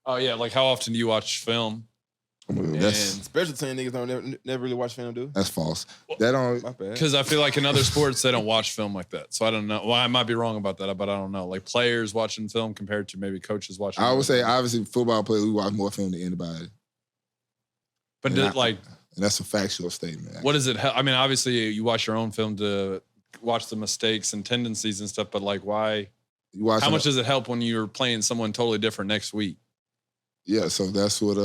Oh yeah, like how often do you watch film? That's Special team niggas don't never really watch film, do? That's false. That don't. My bad. Because I feel like in other sports they don't watch film like that. So I don't know. Well, I might be wrong about that, but I don't know. Like players watching film compared to maybe coaches watching. I would say obviously football players we watch more film than anybody. But and that's a factual statement. What does it? I mean, obviously you watch your own film to watch the mistakes and tendencies and stuff. But like, why? How much does it help when you're playing someone totally different next week? Yeah, so that's what.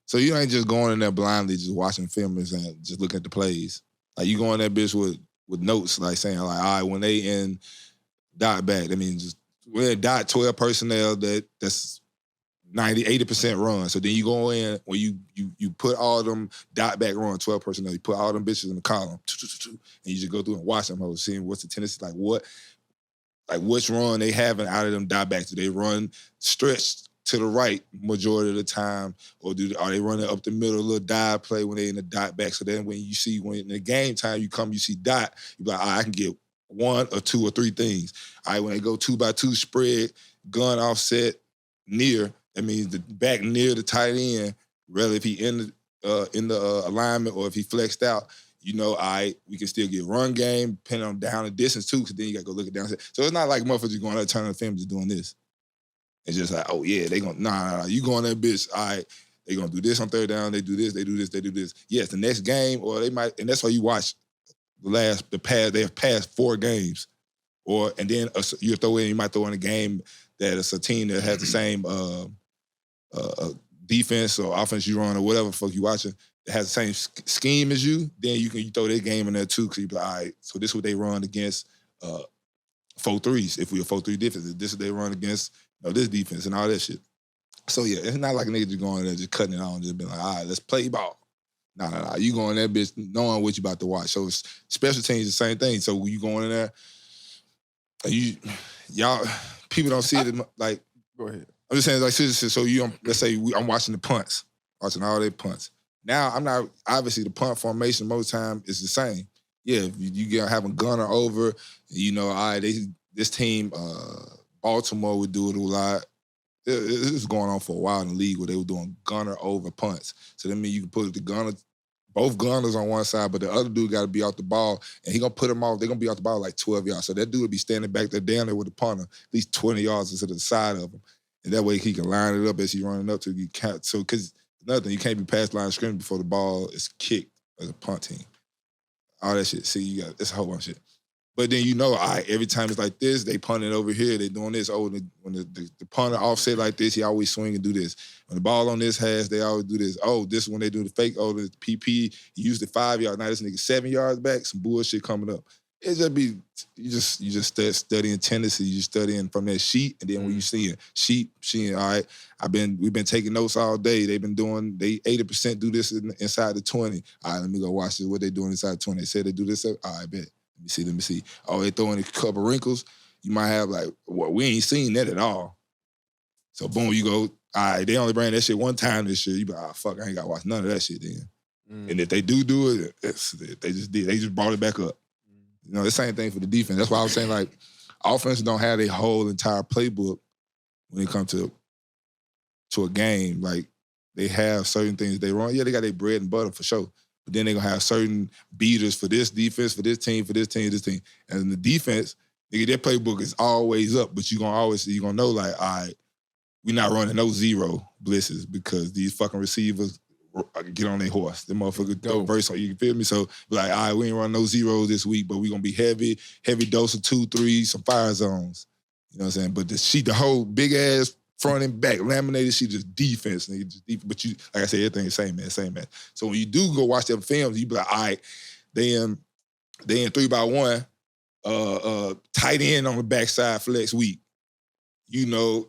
So you ain't just going in there blindly, just watching films and just looking at the plays. Like you go in that bitch with notes, like saying like, all right, when they in dot back, I mean, just we're dot 12 personnel that's 80% run. So then you go in when you put all them dot back run 12 personnel, you put all them bitches in the column, and you just go through and watch them, seeing what's the tendency, like which run they having out of them dot backs. Do they run stretched to the right majority of the time, or are they running up the middle, a little dive play when they in the dot back? So then when in the game time you come, you see dot, you be like, I can get one or two or three things. All right, when they go 2x2 spread, gun offset near, that means the back near the tight end, whether if he in the alignment or if he flexed out, you know, all right, we can still get run game, depending on down and distance too, because then you got to go look at down. So it's not like motherfuckers going out turning the film just doing this. It's just like, oh yeah, they gonna nah, you go on that bitch, all right, they gonna do this on third down, they do this, they do this, they do this. Yes, the next game, or they might, and that's why you watch they have passed 4 games. And then you might throw in a game that it's a team that has the same defense or offense you run or whatever the fuck you watching, that has the same scheme as you, then you throw their game in there too, because you be like, all right, so this is what they run against 4-3s. If we a 4-3 defense, this is what they run against this defense and all that shit. So yeah, it's not like a nigga just going there just cutting it on, just being like, all right, let's play ball. Nah. You going in that bitch knowing what you about to watch. So special teams the same thing. So when you going in there, y'all people don't see it like. Go ahead. I'm just saying like seriously. So let's say I'm watching the punts, watching all their punts. Now I'm not obviously the punt formation most time is the same. Yeah, you get having gunner over. You know, all right, this team. Baltimore would do it a lot. It was going on for a while in the league where they were doing gunner over punts. So that means you can put the gunner, both gunners on one side, but the other dude got to be off the ball, and he gonna put them off. They're gonna be off the ball like 12 yards. So that dude would be standing back there down there with the punter, at least 20 yards to the side of him, and that way he can line it up as he running up to you. So because nothing, you can't be past line of scrimmage before the ball is kicked as a punt team. All that shit. See, it's a whole bunch of shit. But then you know, all right, every time it's like this, they punting over here, they doing this. Oh, when the punter offset like this, he always swing and do this. When the ball on this hash, they always do this. Oh, this is when they do the fake. Oh, the PP, he used the 5 yards. Now this nigga 7 yards back, some bullshit coming up. It just be, you just studying tendency, you studying from that sheet, and then when you see it, sheet, all right, we've been taking notes all day. They've been doing, they 80% do this inside the 20. All right, let me go watch this, what they doing inside the 20. They said they do this, all right, bet. Let me see. Oh, they throwing a couple wrinkles. You might have like, well, we ain't seen that at all. So boom, you go, all right, they only ran that shit one time this year. You be like, fuck, I ain't got to watch none of that shit then. And if they do it, they just did. They just brought it back up. You know, the same thing for the defense. That's why I was saying, like, offense don't have a whole entire playbook when it comes to a game. Like, they have certain things they run. Yeah, they got their bread and butter for sure. But then they're going to have certain beaters for this defense, for this team, for this team, this team. And in the defense, nigga, their playbook is always up, but you're going to know, like, all right, we're not running no zero blitzes because these fucking receivers get on their horse. Them motherfuckers throw verse on you, feel me? So, like, all right, we ain't running no zeros this week, but we're going to be heavy dose of 2, 3, some fire zones. You know what I'm saying? But the whole big-ass front and back, laminated sheet, just defense. Nigga, just defense. But you, like I said, everything the same man. So when you do go watch them films, you be like, all right, they in 3x1, tight end on the backside flex week. You know,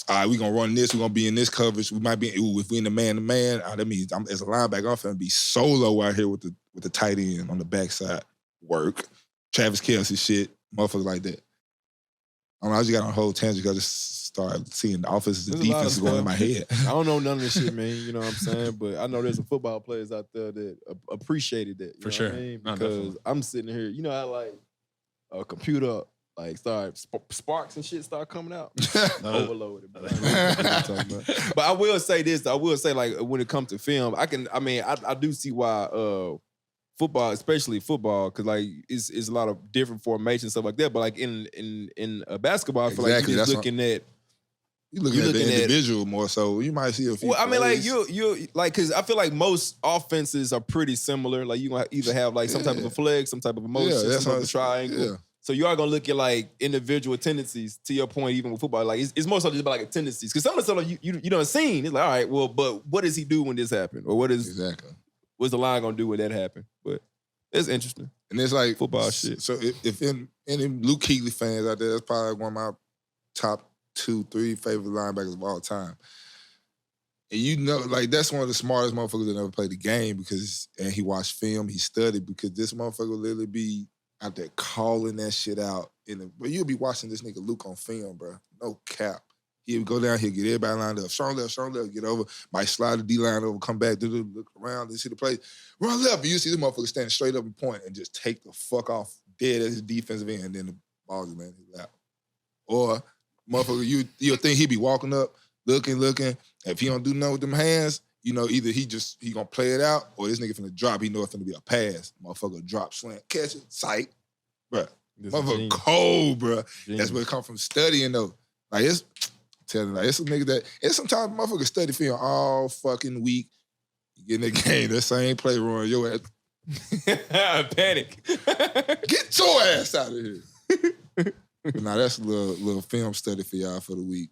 all right, we gonna run this, we're gonna be in this coverage. We might be, if we in the man-to-man, that means as a linebacker, I'm finna be solo out here with the tight end on the backside. Work. Travis Kelce shit, motherfuckers like that. I don't know, I just got on a whole tangent because I just started seeing the offenses and defenses going in my head. I don't know none of this shit, man. You know what I'm saying? But I know there's some football players out there that appreciated that. For sure. What I mean? Because I'm sitting here, you know, I like a computer like start sparks and shit start coming out. Overloaded. But I will say this. I will say like when it comes to film, I do see why football, especially football, because like it's a lot of different formations stuff like that. But like in basketball, I feel like you're just looking at. You're looking at the individual more so. You might see a few. Well, I mean, like you like because I feel like most offenses are pretty similar. Like you gonna either have like some type of a flex, some type of a motion, some type of a triangle. Yeah. So you are gonna look at like individual tendencies. To your point, even with football, like it's more so just about like a tendencies. Because some of the stuff you done seen, it's like, all right, well, but what does he do when this happened, or what's the line gonna do when that happened? But it's interesting, and it's like football shit. So if any Luke Kuechly fans out there, that's probably one of my top 2-3 favorite linebackers of all time. And you know, like that's one of the smartest motherfuckers that ever played the game and he watched film, he studied because this motherfucker will literally be out there calling that shit out. But you'll be watching this nigga Luke on film, bro. No cap. He'll go down, he'll get everybody lined up. Strong left, get over. Might slide the D-line over, come back, look around, and see the play. Run left, and you see the motherfucker standing straight up and point and just take the fuck off dead at his defensive end, and then the ball's in his lap. Or motherfucker, you'll think he be walking up, looking. If he don't do nothing with them hands, you know, either he gonna play it out or this nigga finna drop. He know it's finna be a pass. Motherfucker drop, slant, catch it, sight. Bruh. Motherfucker cold, bruh. That's where it come from studying though. Like it's a nigga that, it's sometimes motherfucker study film all fucking week. You get in the game, that same play run, your ass. Panic. Get your ass out of here. But nah, that's a little film study for y'all for the week.